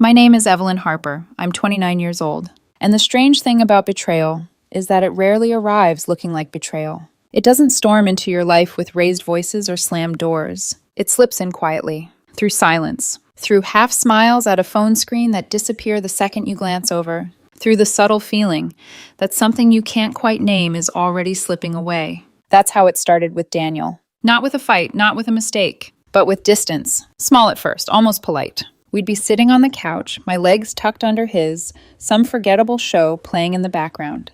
My name is Evelyn Harper. I'm 29 years old. And the strange thing about betrayal is that it rarely arrives looking like betrayal. It doesn't storm into your life with raised voices or slammed doors. It slips in quietly, through silence, through half smiles at a phone screen that disappear the second you glance over, through the subtle feeling that something you can't quite name is already slipping away. That's how it started with Daniel. Not with a fight, not with a mistake, but with distance. Small at first, almost polite. We'd be sitting on the couch, my legs tucked under his, some forgettable show playing in the background.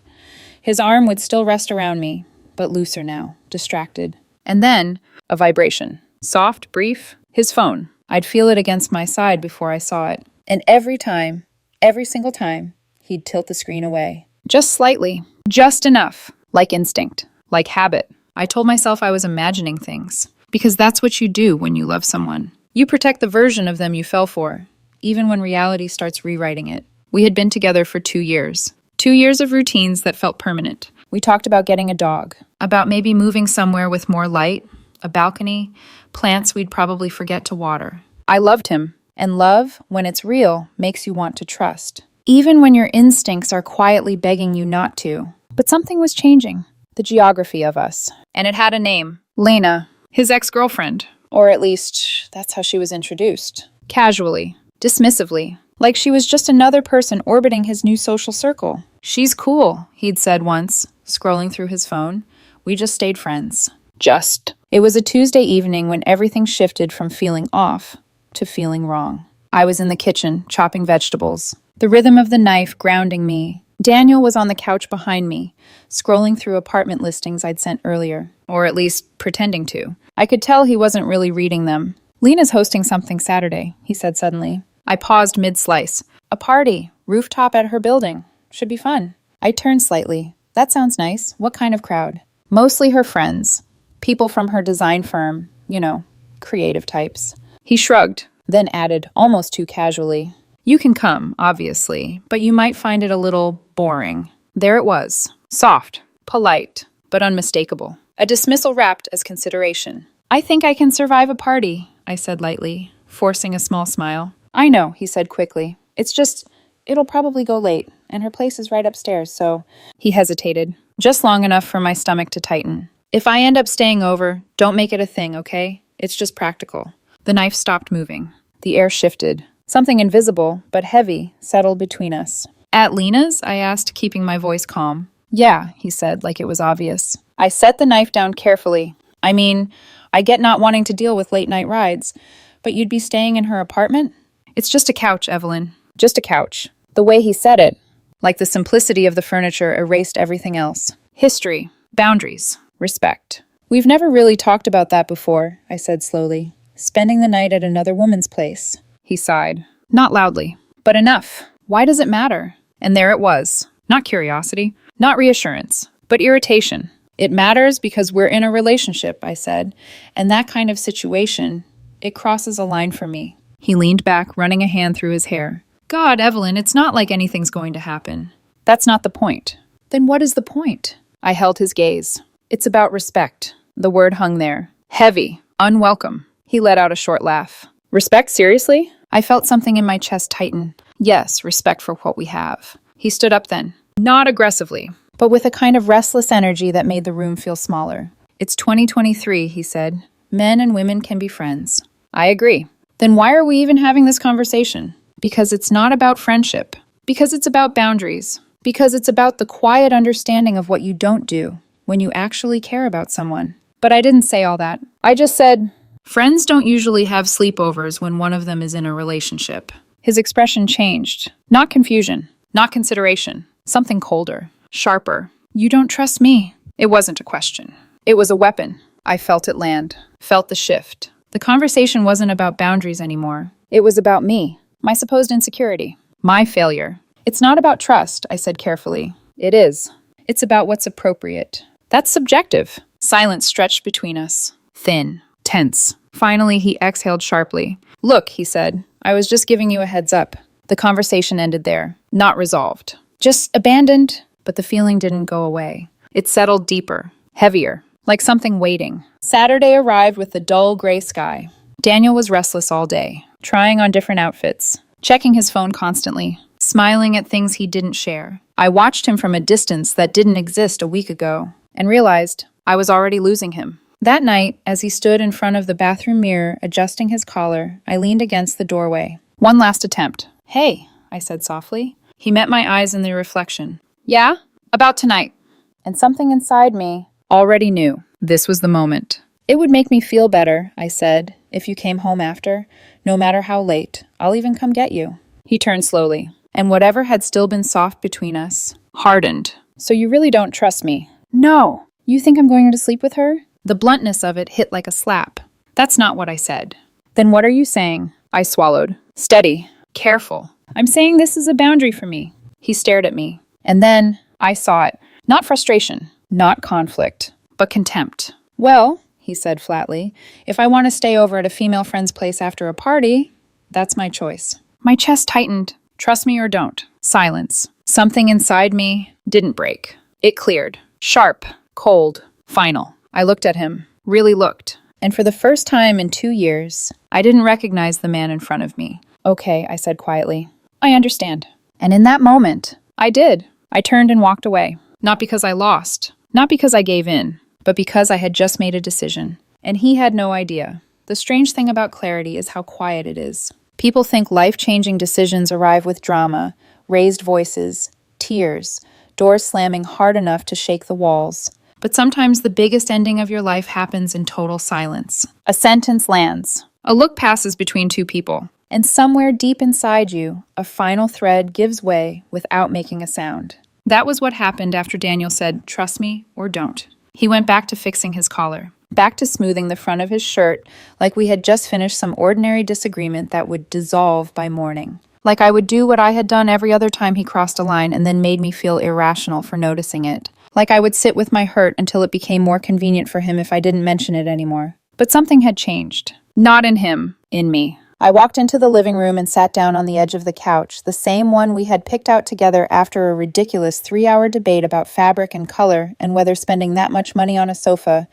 His arm would still rest around me, but looser now, distracted. And then, a vibration. Soft, brief, his phone. I'd feel it against my side before I saw it. And every single time, he'd tilt the screen away. Just slightly. Just enough. Like instinct. Like habit. I told myself I was imagining things. Because that's what you do when you love someone. You protect the version of them you fell for, even when reality starts rewriting it. We had been together for 2 years. 2 years of routines that felt permanent. We talked about getting a dog, about maybe moving somewhere with more light, a balcony, plants we'd probably forget to water. I loved him, and love, when it's real, makes you want to trust. Even when your instincts are quietly begging you not to. But something was changing, the geography of us. And it had a name, Lena, his ex-girlfriend. Or at least, that's how she was introduced. Casually, dismissively, like she was just another person orbiting his new social circle. She's cool, he'd said once, scrolling through his phone. We just stayed friends. Just. It was a Tuesday evening when everything shifted from feeling off to feeling wrong. I was in the kitchen, chopping vegetables. The rhythm of the knife grounding me. Daniel was on the couch behind me, scrolling through apartment listings I'd sent earlier. Or at least, pretending to. I could tell he wasn't really reading them. Lena's hosting something Saturday, he said suddenly. I paused mid-slice. A party, rooftop at her building. Should be fun. I turned slightly. That sounds nice. What kind of crowd? Mostly her friends. People from her design firm. You know, creative types. He shrugged, then added, almost too casually. You can come, obviously, but you might find it a little boring. There it was. Soft, polite, but unmistakable. A dismissal wrapped as consideration. I think I can survive a party, I said lightly, forcing a small smile. I know, he said quickly. It's just, it'll probably go late, and her place is right upstairs, so... He hesitated, just long enough for my stomach to tighten. If I end up staying over, don't make it a thing, okay? It's just practical. The knife stopped moving. The air shifted. Something invisible, but heavy, settled between us. At Lena's? I asked, keeping my voice calm. Yeah, he said, like it was obvious. I set the knife down carefully. I mean, I get not wanting to deal with late-night rides, but you'd be staying in her apartment? It's just a couch, Evelyn. Just a couch. The way he said it, like the simplicity of the furniture erased everything else. History, boundaries, respect. We've never really talked about that before, I said slowly. Spending the night at another woman's place. He sighed. Not loudly, but enough. Why does it matter? And there it was. Not curiosity, not reassurance, but irritation. It matters because we're in a relationship, I said, and that kind of situation, it crosses a line for me. He leaned back, running a hand through his hair. God, Evelyn, it's not like anything's going to happen. That's not the point. Then what is the point? I held his gaze. It's about respect. The word hung there. Heavy. Unwelcome. He let out a short laugh. Respect, seriously? I felt something in my chest tighten. Yes, respect for what we have. He stood up then. Not aggressively, but with a kind of restless energy that made the room feel smaller. It's 2023, he said. Men and women can be friends. I agree. Then why are we even having this conversation? Because it's not about friendship. Because it's about boundaries. Because it's about the quiet understanding of what you don't do when you actually care about someone. But I didn't say all that. I just said, friends don't usually have sleepovers when one of them is in a relationship. His expression changed. Not confusion. Not consideration. Something colder. Sharper. You don't trust me. It wasn't a question. It was a weapon. I felt it land. Felt the shift. The conversation wasn't about boundaries anymore. It was about me. My supposed insecurity. My failure. It's not about trust, I said carefully. It is. It's about what's appropriate. That's subjective. Silence stretched between us. Thin. Tense. Finally, he exhaled sharply. Look, he said. I was just giving you a heads up. The conversation ended there. Not resolved. Just abandoned, but the feeling didn't go away. It settled deeper. Heavier. Like something waiting. Saturday arrived with the dull gray sky. Daniel was restless all day, trying on different outfits, checking his phone constantly, smiling at things he didn't share. I watched him from a distance that didn't exist a week ago, and realized I was already losing him. That night, as he stood in front of the bathroom mirror adjusting his collar, I leaned against the doorway. One last attempt. "Hey," I said softly. He met my eyes in the reflection. "Yeah? About tonight." And something inside me already knew this was the moment. "It would make me feel better," I said, "if you came home after. No matter how late, I'll even come get you." He turned slowly, and whatever had still been soft between us hardened. "So you really don't trust me?" "No." "You think I'm going to sleep with her?" The bluntness of it hit like a slap. "That's not what I said." "Then what are you saying?" I swallowed. "Steady. Careful. I'm saying this is a boundary for me." He stared at me. And then I saw it. Not frustration, not conflict, but contempt. "Well," he said flatly, "if I want to stay over at a female friend's place after a party, that's my choice." My chest tightened. Trust me or don't. Silence. Something inside me didn't break. It cleared. Sharp, cold, final. I looked at him. Really looked. And for the first time in 2 years, I didn't recognize the man in front of me. "Okay," I said quietly. "I understand." And in that moment, I did. I turned and walked away. Not because I lost. Not because I gave in. But because I had just made a decision. And he had no idea. The strange thing about clarity is how quiet it is. People think life-changing decisions arrive with drama, raised voices, tears, doors slamming hard enough to shake the walls. But sometimes the biggest ending of your life happens in total silence. A sentence lands. A look passes between two people. And somewhere deep inside you, a final thread gives way without making a sound. That was what happened after Daniel said, "Trust me or don't." He went back to fixing his collar, back to smoothing the front of his shirt like we had just finished some ordinary disagreement that would dissolve by morning. Like I would do what I had done every other time he crossed a line and then made me feel irrational for noticing it. Like I would sit with my hurt until it became more convenient for him if I didn't mention it anymore. But something had changed. Not in him, in me. I walked into the living room and sat down on the edge of the couch, the same one we had picked out together after a ridiculous 3-hour debate about fabric and color and whether spending that much money on a sofa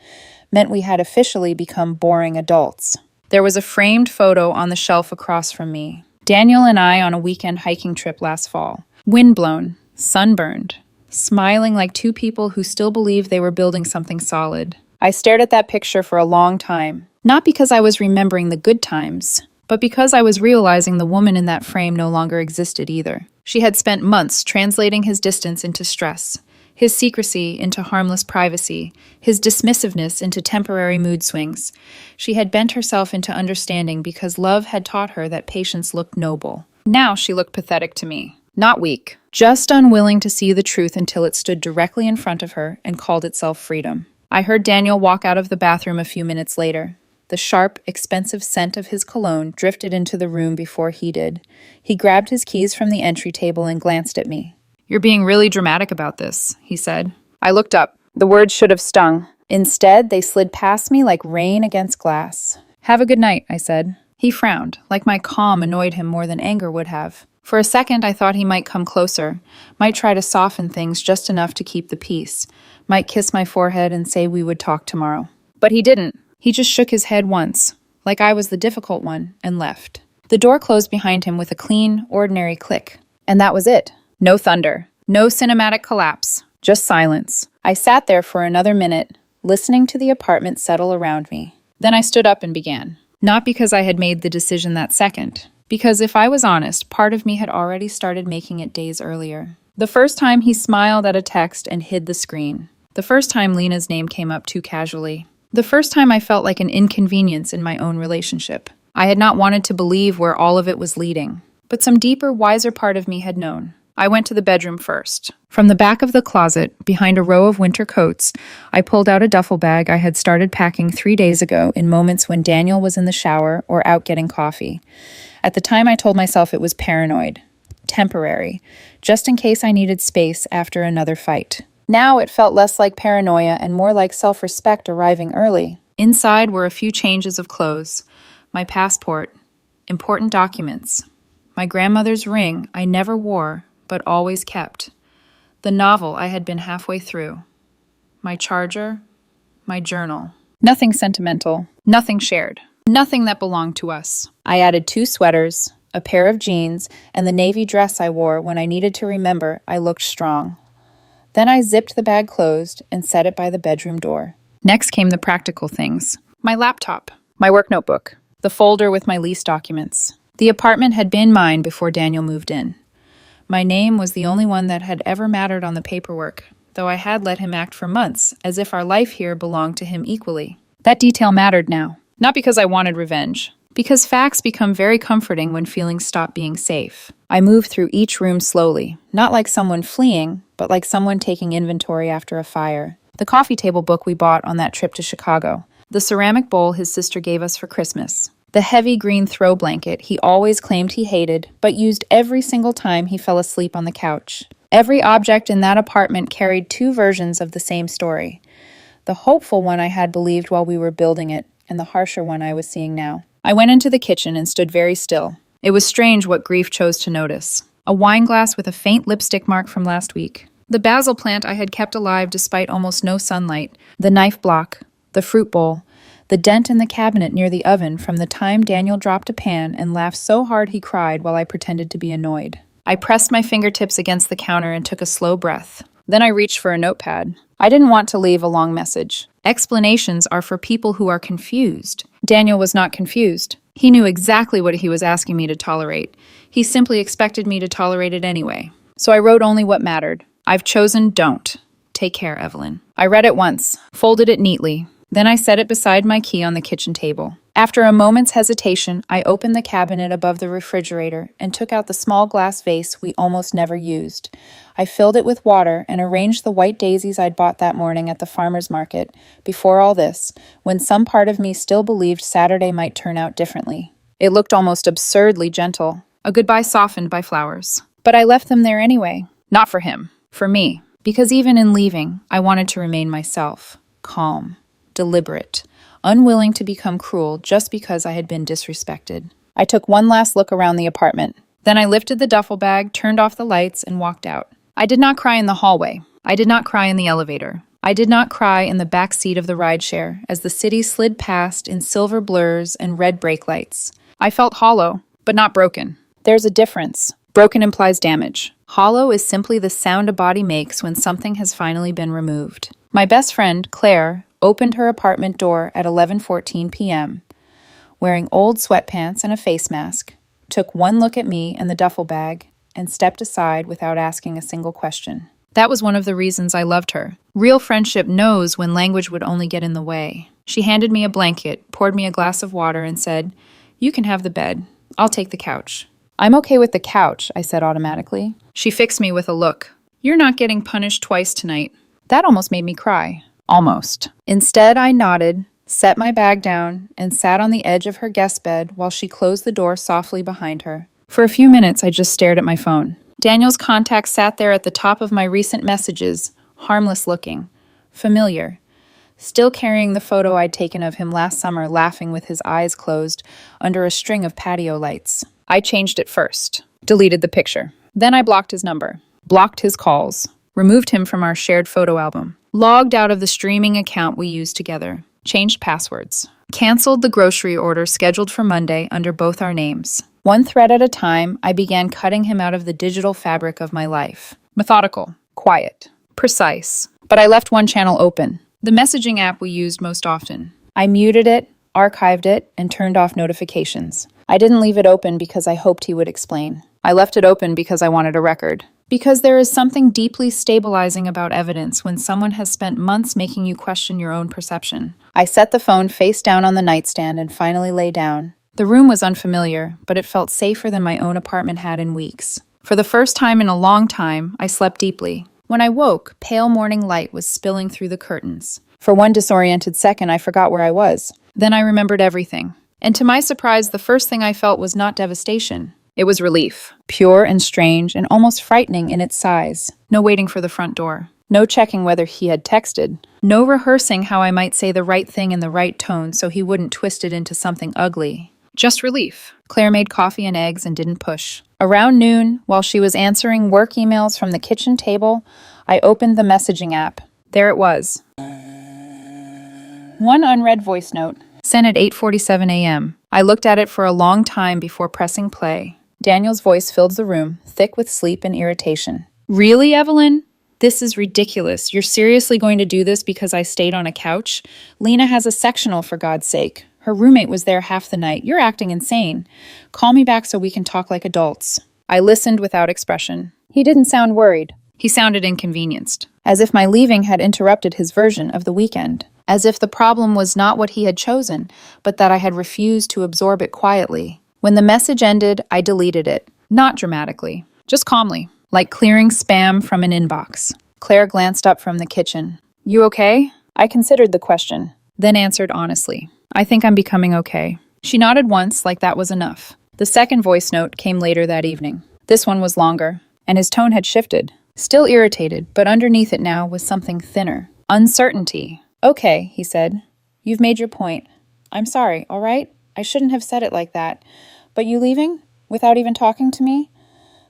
meant we had officially become boring adults. There was a framed photo on the shelf across from me. Daniel and I on a weekend hiking trip last fall. Windblown, sunburned, smiling like two people who still believed they were building something solid. I stared at that picture for a long time, not because I was remembering the good times, but because I was realizing the woman in that frame no longer existed either. She had spent months translating his distance into stress, his secrecy into harmless privacy, his dismissiveness into temporary mood swings. She had bent herself into understanding because love had taught her that patience looked noble. Now she looked pathetic to me, not weak, just unwilling to see the truth until it stood directly in front of her and called itself freedom. I heard Daniel walk out of the bathroom a few minutes later. The sharp, expensive scent of his cologne drifted into the room before he did. He grabbed his keys from the entry table and glanced at me. "You're being really dramatic about this," he said. I looked up. The words should have stung. Instead, they slid past me like rain against glass. "Have a good night," I said. He frowned, like my calm annoyed him more than anger would have. For a second, I thought he might come closer, might try to soften things just enough to keep the peace, might kiss my forehead and say we would talk tomorrow. But he didn't. He just shook his head once, like I was the difficult one, and left. The door closed behind him with a clean, ordinary click. And that was it. No thunder. No cinematic collapse. Just silence. I sat there for another minute, listening to the apartment settle around me. Then I stood up and began. Not because I had made the decision that second. Because if I was honest, part of me had already started making it days earlier. The first time he smiled at a text and hid the screen. The first time Lena's name came up too casually. The first time I felt like an inconvenience in my own relationship. I had not wanted to believe where all of it was leading. But some deeper, wiser part of me had known. I went to the bedroom first. From the back of the closet, behind a row of winter coats, I pulled out a duffel bag I had started packing 3 days ago in moments when Daniel was in the shower or out getting coffee. At the time, I told myself it was paranoid. Temporary. Just in case I needed space after another fight. Now it felt less like paranoia and more like self-respect arriving early. Inside were a few changes of clothes, my passport, important documents, my grandmother's ring I never wore but always kept, the novel I had been halfway through, my charger, my journal. Nothing sentimental, nothing shared, nothing that belonged to us. I added 2 sweaters, a pair of jeans, and the navy dress I wore when I needed to remember I looked strong. Then I zipped the bag closed and set it by the bedroom door. Next came the practical things. My laptop, my work notebook, the folder with my lease documents. The apartment had been mine before Daniel moved in. My name was the only one that had ever mattered on the paperwork, though I had let him act for months, as if our life here belonged to him equally. That detail mattered now, not because I wanted revenge, because facts become very comforting when feelings stop being safe. I moved through each room slowly, not like someone fleeing, but like someone taking inventory after a fire. The coffee table book we bought on that trip to Chicago, the ceramic bowl his sister gave us for Christmas, the heavy green throw blanket he always claimed he hated, but used every single time he fell asleep on the couch. Every object in that apartment carried two versions of the same story. The hopeful one I had believed while we were building it, and the harsher one I was seeing now. I went into the kitchen and stood very still. It was strange what grief chose to notice. A wine glass with a faint lipstick mark from last week. The basil plant I had kept alive despite almost no sunlight. The knife block. The fruit bowl. The dent in the cabinet near the oven from the time Daniel dropped a pan and laughed so hard he cried while I pretended to be annoyed. I pressed my fingertips against the counter and took a slow breath. Then I reached for a notepad. I didn't want to leave a long message. Explanations are for people who are confused. Daniel was not confused. He knew exactly what he was asking me to tolerate. He simply expected me to tolerate it anyway. So I wrote only what mattered. I've chosen don't. Take care, Evelyn. I read it once, folded it neatly. Then I set it beside my key on the kitchen table. After a moment's hesitation, I opened the cabinet above the refrigerator and took out the small glass vase we almost never used. I filled it with water and arranged the white daisies I'd bought that morning at the farmer's market, before all this, when some part of me still believed Saturday might turn out differently. It looked almost absurdly gentle, a goodbye softened by flowers. But I left them there anyway. Not for him, for me. Because even in leaving, I wanted to remain myself, calm, deliberate, unwilling to become cruel just because I had been disrespected. I took one last look around the apartment. Then I lifted the duffel bag, turned off the lights, and walked out. I did not cry in the hallway. I did not cry in the elevator. I did not cry in the back seat of the rideshare as the city slid past in silver blurs and red brake lights. I felt hollow, but not broken. There's a difference. Broken implies damage. Hollow is simply the sound a body makes when something has finally been removed. My best friend, Claire, opened her apartment door at 11:14 p.m., wearing old sweatpants and a face mask, took one look at me and the duffel bag, and stepped aside without asking a single question. That was one of the reasons I loved her. Real friendship knows when language would only get in the way. She handed me a blanket, poured me a glass of water, and said, "You can have the bed. I'll take the couch." "I'm okay with the couch," I said automatically. She fixed me with a look. "You're not getting punished twice tonight." That almost made me cry. Almost. Instead, I nodded, set my bag down, and sat on the edge of her guest bed while she closed the door softly behind her. For a few minutes, I just stared at my phone. Daniel's contact sat there at the top of my recent messages, harmless looking, familiar, still carrying the photo I'd taken of him last summer laughing with his eyes closed under a string of patio lights. I changed it first, deleted the picture. Then I blocked his number, blocked his calls, removed him from our shared photo album, logged out of the streaming account we used together, changed passwords, canceled the grocery order scheduled for Monday under both our names. One thread at a time, I began cutting him out of the digital fabric of my life. Methodical, quiet, precise. But I left one channel open, the messaging app we used most often. I muted it, archived it, and turned off notifications. I didn't leave it open because I hoped he would explain. I left it open because I wanted a record. Because there is something deeply stabilizing about evidence when someone has spent months making you question your own perception. I set the phone face down on the nightstand and finally lay down. The room was unfamiliar, but it felt safer than my own apartment had in weeks. For the first time in a long time, I slept deeply. When I woke, pale morning light was spilling through the curtains. For one disoriented second, I forgot where I was. Then I remembered everything. And to my surprise, the first thing I felt was not devastation. It was relief, pure and strange and almost frightening in its size. No waiting for the front door. No checking whether he had texted. No rehearsing how I might say the right thing in the right tone so he wouldn't twist it into something ugly. Just relief. Claire made coffee and eggs and didn't push. Around noon, while she was answering work emails from the kitchen table, I opened the messaging app. There it was. One unread voice note, sent at 8:47 a.m. I looked at it for a long time before pressing play. Daniel's voice filled the room, thick with sleep and irritation. Really, Evelyn? This is ridiculous. You're seriously going to do this because I stayed on a couch? Lena has a sectional, for God's sake. Her roommate was there half the night. You're acting insane. Call me back so we can talk like adults. I listened without expression. He didn't sound worried. He sounded inconvenienced, as if my leaving had interrupted his version of the weekend, as if the problem was not what he had chosen, but that I had refused to absorb it quietly. When the message ended, I deleted it, not dramatically, just calmly, like clearing spam from an inbox. Claire glanced up from the kitchen. You okay? I considered the question, then answered honestly. I think I'm becoming okay. She nodded once, like that was enough. The second voice note came later that evening. This one was longer, and his tone had shifted. Still irritated, but underneath it now was something thinner. Uncertainty. Okay, he said. You've made your point. I'm sorry, all right? I shouldn't have said it like that. But you leaving? Without even talking to me?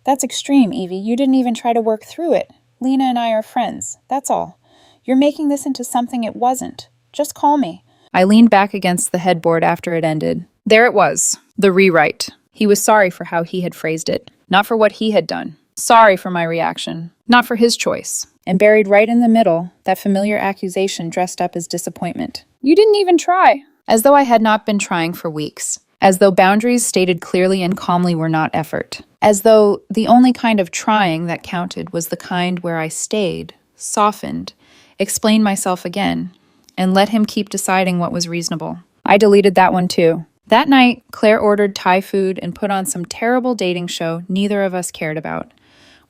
That's extreme, Evie. You didn't even try to work through it. Lena and I are friends. That's all. You're making this into something it wasn't. Just call me. I leaned back against the headboard after it ended. There it was. The rewrite. He was sorry for how he had phrased it, not for what he had done. Sorry for my reaction, not for his choice. And buried right in the middle, that familiar accusation dressed up as disappointment. You didn't even try. As though I had not been trying for weeks. As though boundaries stated clearly and calmly were not effort. As though the only kind of trying that counted was the kind where I stayed, softened, explained myself again, and let him keep deciding what was reasonable. I deleted that one too. That night, Claire ordered Thai food and put on some terrible dating show neither of us cared about.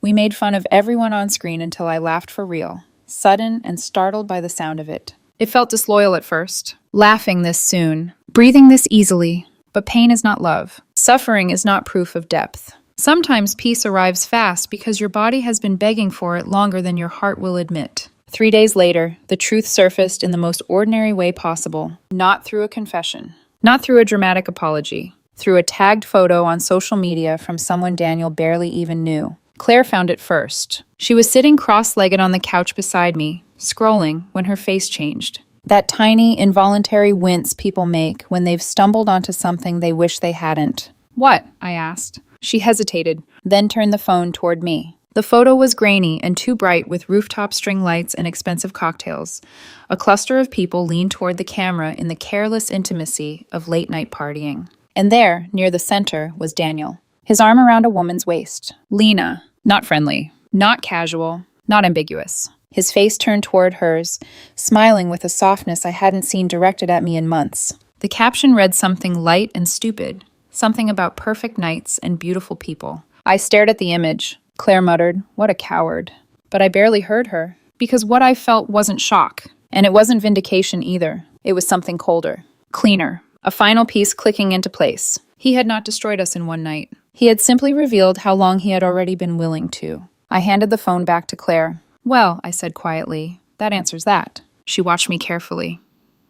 We made fun of everyone on screen until I laughed for real, sudden and startled by the sound of it. It felt disloyal at first, laughing this soon, breathing this easily. But pain is not love. Suffering is not proof of depth. Sometimes peace arrives fast because your body has been begging for it longer than your heart will admit. 3 days later, the truth surfaced in the most ordinary way possible, not through a confession, not through a dramatic apology, through a tagged photo on social media from someone Daniel barely even knew. Claire found it first. She was sitting cross-legged on the couch beside me, scrolling, when her face changed. That tiny, involuntary wince people make when they've stumbled onto something they wish they hadn't. What? I asked. She hesitated, then turned the phone toward me. The photo was grainy and too bright with rooftop string lights and expensive cocktails. A cluster of people leaned toward the camera in the careless intimacy of late-night partying. And there, near the center, was Daniel, his arm around a woman's waist. Lena. Not friendly, not casual, not ambiguous. His face turned toward hers, smiling with a softness I hadn't seen directed at me in months. The caption read something light and stupid, something about perfect nights and beautiful people. I stared at the image. Claire muttered, "What a coward." But I barely heard her, because what I felt wasn't shock, and it wasn't vindication either. It was something colder, cleaner, a final piece clicking into place. He had not destroyed us in one night. He had simply revealed how long he had already been willing to. I handed the phone back to Claire. "Well," I said quietly, "that answers that." She watched me carefully.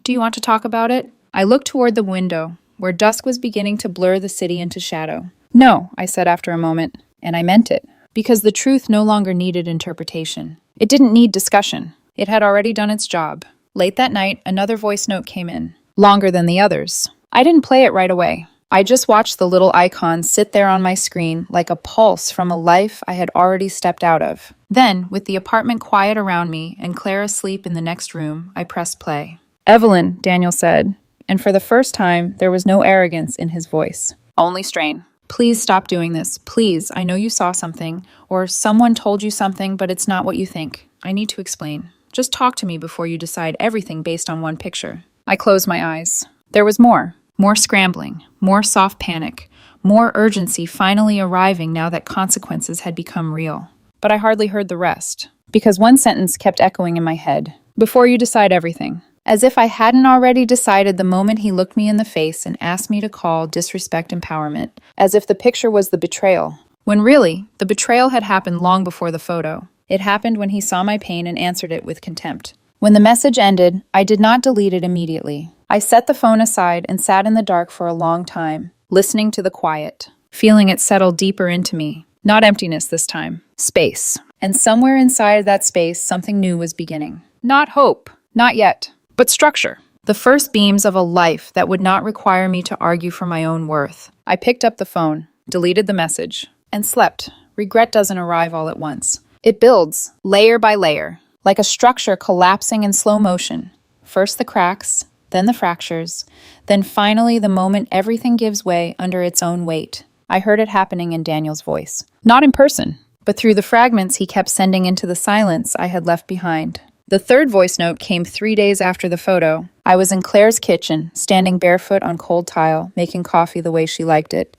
"Do you want to talk about it?" I looked toward the window, where dusk was beginning to blur the city into shadow. "No," I said after a moment, and I meant it, because the truth no longer needed interpretation. It didn't need discussion. It had already done its job. Late that night, another voice note came in, longer than the others. I didn't play it right away. I just watched the little icon sit there on my screen like a pulse from a life I had already stepped out of. Then, with the apartment quiet around me and Claire asleep in the next room, I pressed play. "Evelyn," Daniel said, and for the first time, there was no arrogance in his voice. Only strain. "Please stop doing this. Please, I know you saw something, or someone told you something, but it's not what you think. I need to explain. Just talk to me before you decide everything based on one picture." I closed my eyes. There was more. More scrambling, more soft panic, more urgency finally arriving now that consequences had become real. But I hardly heard the rest, because one sentence kept echoing in my head. "Before you decide everything." As if I hadn't already decided the moment he looked me in the face and asked me to call disrespect empowerment. As if the picture was the betrayal. When really, the betrayal had happened long before the photo. It happened when he saw my pain and answered it with contempt. When the message ended, I did not delete it immediately. I set the phone aside and sat in the dark for a long time, listening to the quiet, feeling it settle deeper into me. Not emptiness this time, space. And somewhere inside that space, something new was beginning. Not hope, not yet, but structure. The first beams of a life that would not require me to argue for my own worth. I picked up the phone. Deleted the message, and slept. Regret doesn't arrive all at once. It builds, layer by layer, like a structure collapsing in slow motion. First the cracks, then the fractures, then finally the moment everything gives way under its own weight. I heard it happening in Daniel's voice. Not in person, but through the fragments he kept sending into the silence I had left behind. The third voice note came 3 days after the photo. I was in Claire's kitchen, standing barefoot on cold tile, making coffee the way she liked it.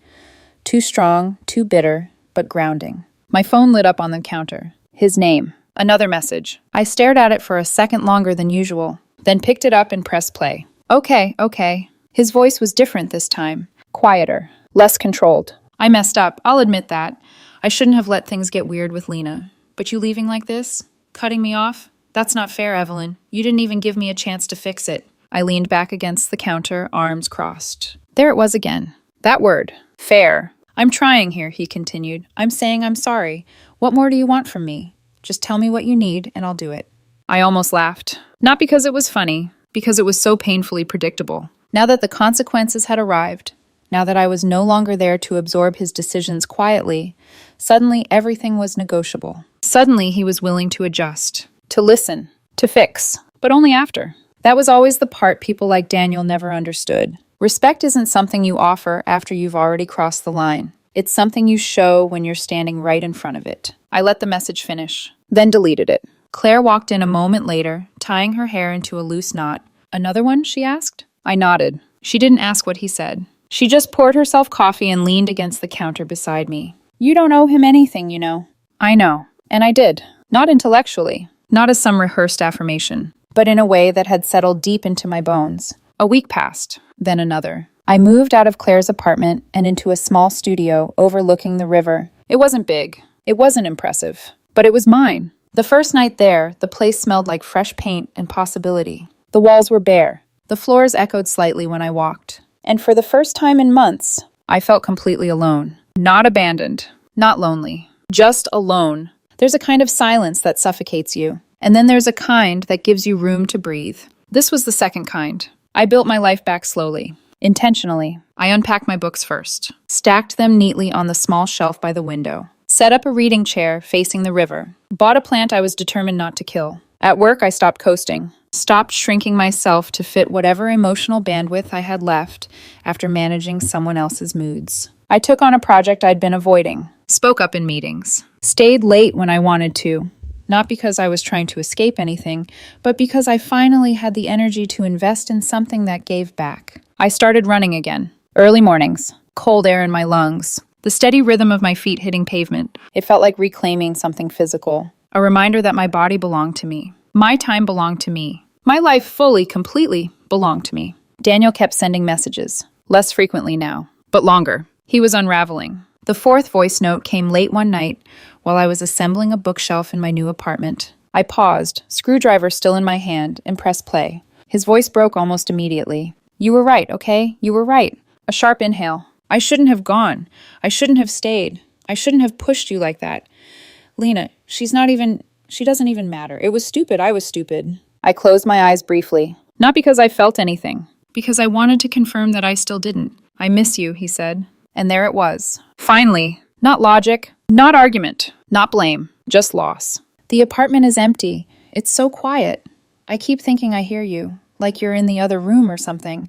Too strong, too bitter, but grounding. My phone lit up on the counter. His name. Another message. I stared at it for a second longer than usual, then picked it up and pressed play. Okay. His voice was different this time. Quieter. Less controlled. I messed up, I'll admit that. I shouldn't have let things get weird with Lena. But you leaving like this? Cutting me off? That's not fair, Evelyn. You didn't even give me a chance to fix it. I leaned back against the counter, arms crossed. There it was again. That word. Fair. I'm trying here, he continued. I'm saying I'm sorry. What more do you want from me? Just tell me what you need, and I'll do it. I almost laughed. Not because it was funny, because it was so painfully predictable. Now that the consequences had arrived, now that I was no longer there to absorb his decisions quietly, suddenly everything was negotiable. Suddenly he was willing to adjust. To listen, to fix, but only after. That was always the part people like Daniel never understood. Respect isn't something you offer after you've already crossed the line. It's something you show when you're standing right in front of it. I let the message finish, then deleted it. Claire walked in a moment later, tying her hair into a loose knot. Another one, she asked? I nodded. She didn't ask what he said. She just poured herself coffee and leaned against the counter beside me. You don't owe him anything, you know. I know, and I did. Not intellectually. Not as some rehearsed affirmation, but in a way that had settled deep into my bones. A week passed, then another. I moved out of Claire's apartment and into a small studio overlooking the river. It wasn't big. It wasn't impressive. But it was mine. The first night there, the place smelled like fresh paint and possibility. The walls were bare. The floors echoed slightly when I walked. And for the first time in months, I felt completely alone. Not abandoned. Not lonely. Just alone. There's a kind of silence that suffocates you. And then there's a kind that gives you room to breathe. This was the second kind. I built my life back slowly. Intentionally. I unpacked my books first. Stacked them neatly on the small shelf by the window. Set up a reading chair facing the river. Bought a plant I was determined not to kill. At work, I stopped coasting. Stopped shrinking myself to fit whatever emotional bandwidth I had left after managing someone else's moods. I took on a project I'd been avoiding. Spoke up in meetings. Stayed late when I wanted to. Not because I was trying to escape anything, but because I finally had the energy to invest in something that gave back. I started running again. Early mornings. Cold air in my lungs. The steady rhythm of my feet hitting pavement. It felt like reclaiming something physical. A reminder that my body belonged to me. My time belonged to me. My life fully, completely belonged to me. Daniel kept sending messages. Less frequently now, but longer. He was unraveling. The fourth voice note came late one night while I was assembling a bookshelf in my new apartment. I paused, screwdriver still in my hand, and pressed play. His voice broke almost immediately. You were right, okay? You were right. A sharp inhale. I shouldn't have gone. I shouldn't have stayed. I shouldn't have pushed you like that. Lena, she doesn't even matter. It was stupid. I was stupid. I closed my eyes briefly. Not because I felt anything. Because I wanted to confirm that I still didn't. I miss you, he said. And there it was. Finally. Not logic. Not argument. Not blame. Just loss. The apartment is empty. It's so quiet. I keep thinking I hear you. Like you're in the other room or something.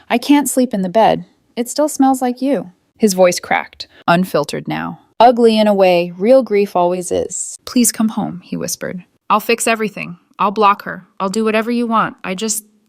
I can't sleep in the bed. It still smells like you. His voice cracked. Unfiltered now. Ugly in a way real grief always is. Please come home, he whispered. I'll fix everything. I'll block her. I'll do whatever you want. I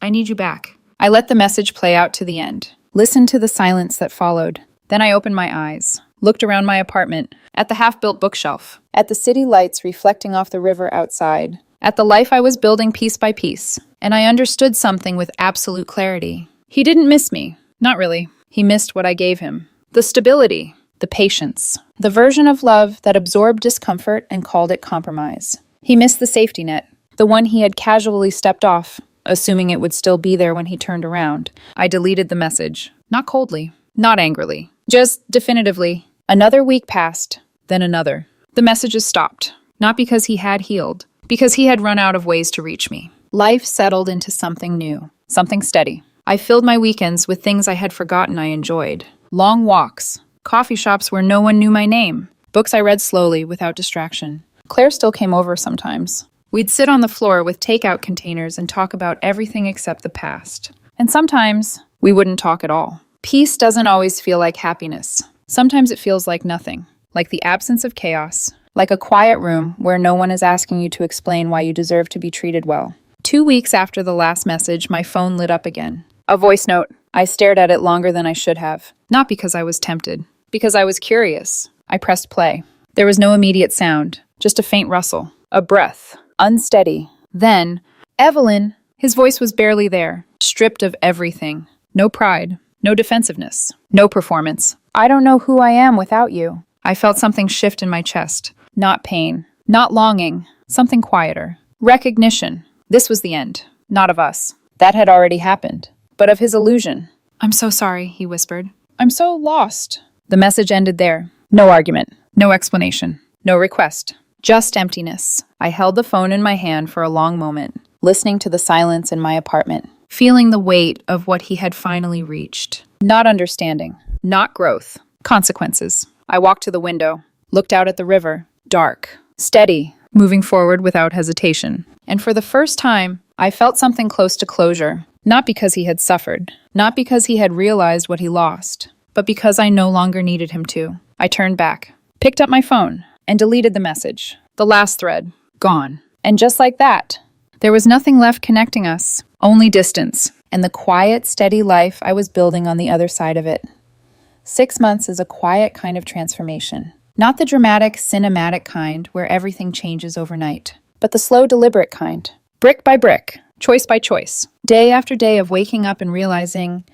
need you back. I let the message play out to the end. Listened to the silence that followed. Then I opened my eyes. Looked around my apartment. At the half-built bookshelf. At the city lights reflecting off the river outside. At the life I was building piece by piece. And I understood something with absolute clarity. He didn't miss me. Not really. He missed what I gave him. The stability. The patience. The version of love that absorbed discomfort and called it compromise. He missed the safety net. The one he had casually stepped off, assuming it would still be there when he turned around. I deleted the message. Not coldly. Not angrily. Just definitively. Another week passed. Then another. The messages stopped. Not because he had healed. Because he had run out of ways to reach me. Life settled into something new. Something steady. I filled my weekends with things I had forgotten I enjoyed. Long walks. coffee shops where no one knew my name, books I read slowly without distraction. Claire still came over sometimes. We'd sit on the floor with takeout containers and talk about everything except the past. And sometimes we wouldn't talk at all. Peace doesn't always feel like happiness. Sometimes it feels like nothing, like the absence of chaos, like a quiet room where no one is asking you to explain why you deserve to be treated well. 2 weeks after the last message, my phone lit up again. A voice note. I stared at it longer than I should have. Not because I was tempted, because I was curious. I pressed play. There was no immediate sound, just a faint rustle, a breath, unsteady. Then, Evelyn, his voice was barely there, stripped of everything. No pride, no defensiveness, no performance. I don't know who I am without you. I felt something shift in my chest. Not pain, not longing, something quieter. Recognition. This was the end. Not of us. That had already happened. But of his illusion. I'm so sorry, he whispered. I'm so lost. The message ended there. No argument, no explanation, no request. Just emptiness. I held the phone in my hand for a long moment, listening to the silence in my apartment, feeling the weight of what he had finally reached. Not understanding, not growth, consequences. I walked to the window, looked out at the river, dark, steady, moving forward without hesitation. And for the first time, I felt something close to closure, not because he had suffered, not because he had realized what he lost, but because I no longer needed him to. I turned back, picked up my phone, and deleted the message. The last thread, gone. And just like that, there was nothing left connecting us, only distance, and the quiet, steady life I was building on the other side of it. 6 months is a quiet kind of transformation. Not the dramatic, cinematic kind where everything changes overnight, but the slow, deliberate kind. Brick by brick, choice by choice. Day after day of waking up and realizing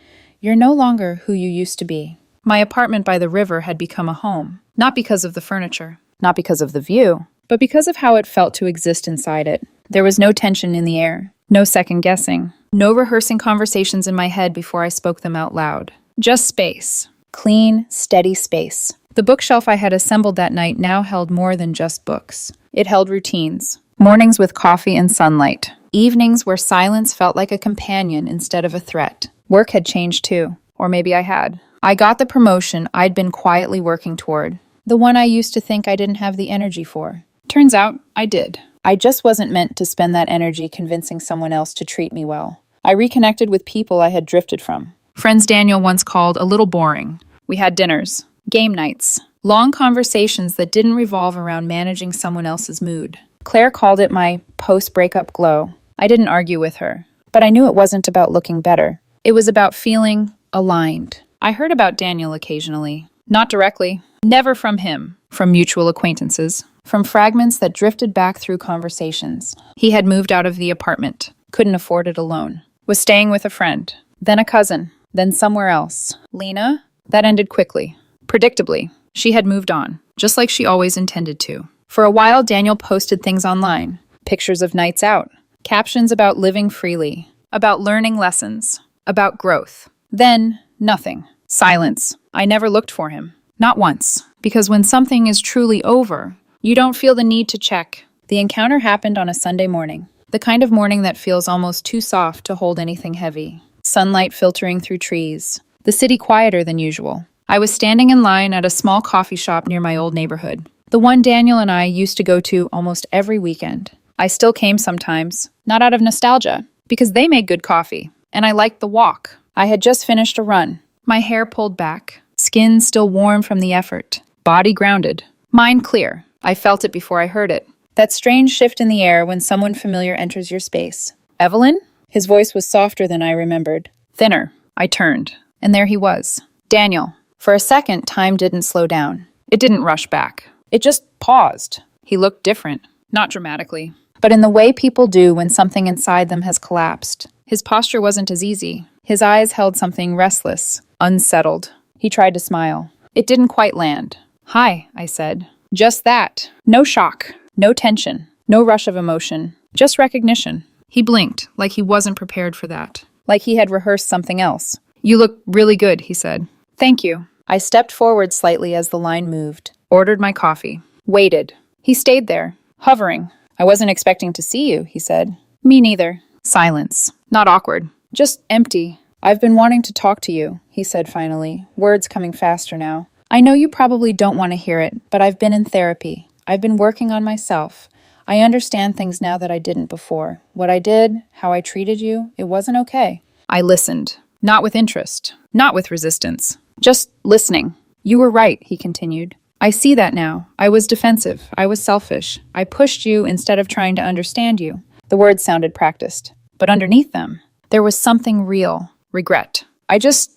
you're no longer who you used to be. My apartment by the river had become a home, not because of the furniture, not because of the view, but because of how it felt to exist inside it. There was no tension in the air, no second guessing, no rehearsing conversations in my head before I spoke them out loud. Just space. Clean, steady space. The bookshelf I had assembled that night now held more than just books. It held routines. Mornings with coffee and sunlight. Evenings where silence felt like a companion instead of a threat. Work had changed too. Or maybe I had. I got the promotion I'd been quietly working toward. The one I used to think I didn't have the energy for. Turns out, I did. I just wasn't meant to spend that energy convincing someone else to treat me well. I reconnected with people I had drifted from. Friends Daniel once called a little boring. We had dinners, game nights, long conversations that didn't revolve around managing someone else's mood. Claire called it my post-breakup glow. I didn't argue with her, but I knew it wasn't about looking better. It was about feeling aligned. I heard about Daniel occasionally. Not directly. Never from him. From mutual acquaintances. From fragments that drifted back through conversations. He had moved out of the apartment. Couldn't afford it alone. Was staying with a friend. Then a cousin. Then somewhere else. Lena? That ended quickly. Predictably. She had moved on. Just like she always intended to. For a while, Daniel posted things online. Pictures of nights out. Captions about living freely. About learning lessons. About growth. Then, nothing. Silence. I never looked for him. Not once. Because when something is truly over, you don't feel the need to check. The encounter happened on a Sunday morning. The kind of morning that feels almost too soft to hold anything heavy. Sunlight filtering through trees. The city quieter than usual. I was standing in line at a small coffee shop near my old neighborhood. The one Daniel and I used to go to almost every weekend. I still came sometimes, not out of nostalgia, because they made good coffee, and I liked the walk. I had just finished a run. My hair pulled back, skin still warm from the effort, body grounded, mind clear. I felt it before I heard it. That strange shift in the air when someone familiar enters your space. Evelyn? His voice was softer than I remembered. Thinner. I turned, and there he was. Daniel. For a second, time didn't slow down. It didn't rush back. It just paused. He looked different, not dramatically, but in the way people do when something inside them has collapsed. His posture wasn't as easy. His eyes held something restless, unsettled. He tried to smile. It didn't quite land. Hi, I said. Just that. No shock. No tension. No rush of emotion. Just recognition. He blinked, like he wasn't prepared for that. Like he had rehearsed something else. You look really good, he said. Thank you. I stepped forward slightly as the line moved. Ordered my coffee. Waited. He stayed there, hovering. I wasn't expecting to see you, he said. Me neither. Silence. Not awkward. Just empty. I've been wanting to talk to you, he said finally, words coming faster now. I know you probably don't want to hear it, but I've been in therapy. I've been working on myself. I understand things now that I didn't before. What I did, how I treated you, it wasn't okay. I listened. Not with interest. Not with resistance. Just listening. You were right, he continued. I see that now. I was defensive. I was selfish. I pushed you instead of trying to understand you. The words sounded practiced. But underneath them, there was something real. Regret.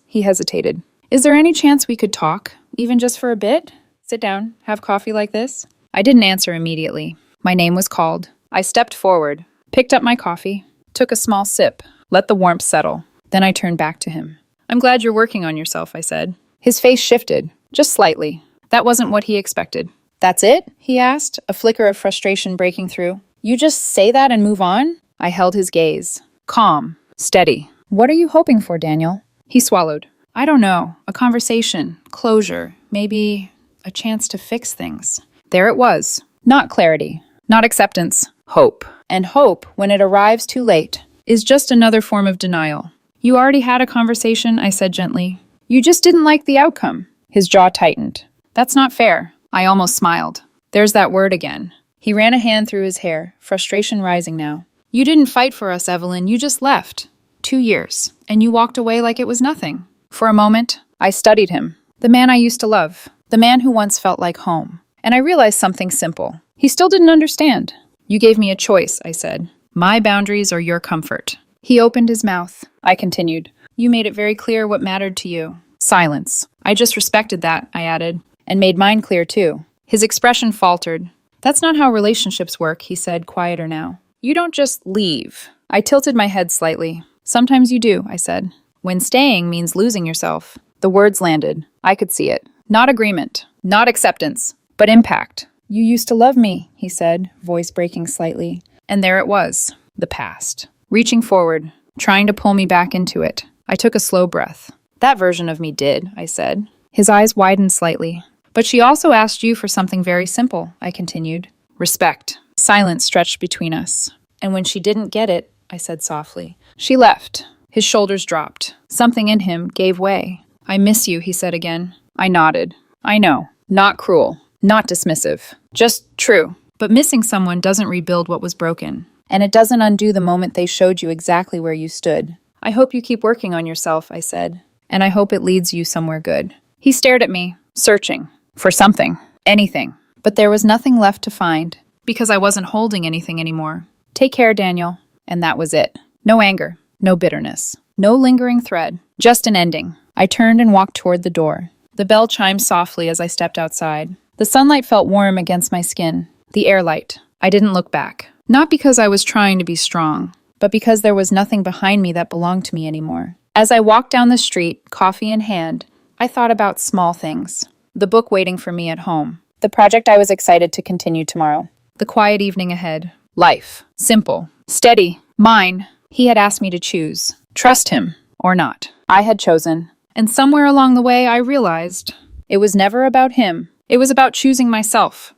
He hesitated. Is there any chance we could talk? Even just for a bit? Sit down. Have coffee like this? I didn't answer immediately. My name was called. I stepped forward, picked up my coffee, took a small sip, let the warmth settle. Then I turned back to him. I'm glad you're working on yourself, I said. His face shifted, just slightly. That wasn't what he expected. That's it? He asked, a flicker of frustration breaking through. You just say that and move on? I held his gaze. Calm, steady. What are you hoping for, Daniel? He swallowed. I don't know. A conversation, closure, maybe a chance to fix things. There it was. Not clarity, not acceptance, hope. And hope, when it arrives too late, is just another form of denial. You already had a conversation, I said gently. You just didn't like the outcome. His jaw tightened. That's not fair. I almost smiled. There's that word again. He ran a hand through his hair, frustration rising now. You didn't fight for us, Evelyn. You just left. 2 years. And you walked away like it was nothing. For a moment, I studied him. The man I used to love. The man who once felt like home. And I realized something simple. He still didn't understand. You gave me a choice, I said. My boundaries or your comfort. He opened his mouth. I continued. You made it very clear what mattered to you. Silence. I just respected that, I added. And made mine clear too. His expression faltered. That's not how relationships work, he said, quieter now. You don't just leave. I tilted my head slightly. Sometimes you do, I said. When staying means losing yourself. The words landed. I could see it. Not agreement. Not acceptance. But impact. You used to love me, he said, voice breaking slightly. And there it was. The past. Reaching forward. Trying to pull me back into it. I took a slow breath. That version of me did, I said. His eyes widened slightly. But she also asked you for something very simple, I continued. Respect. Silence stretched between us. And when she didn't get it, I said softly, she left. His shoulders dropped. Something in him gave way. I miss you, he said again. I nodded. I know. Not cruel. Not dismissive. Just true. But missing someone doesn't rebuild what was broken. And it doesn't undo the moment they showed you exactly where you stood. I hope you keep working on yourself, I said. And I hope it leads you somewhere good. He stared at me, searching. For something. Anything. But there was nothing left to find. Because I wasn't holding anything anymore. Take care, Daniel. And that was it. No anger. No bitterness. No lingering thread. Just an ending. I turned and walked toward the door. The bell chimed softly as I stepped outside. The sunlight felt warm against my skin. The air light. I didn't look back. Not because I was trying to be strong, but because there was nothing behind me that belonged to me anymore. As I walked down the street, coffee in hand, I thought about small things. The book waiting for me at home. The project I was excited to continue tomorrow. The quiet evening ahead. Life. Simple. Steady. Mine. He had asked me to choose. Trust him. Or not. I had chosen. And somewhere along the way, I realized it was never about him. It was about choosing myself.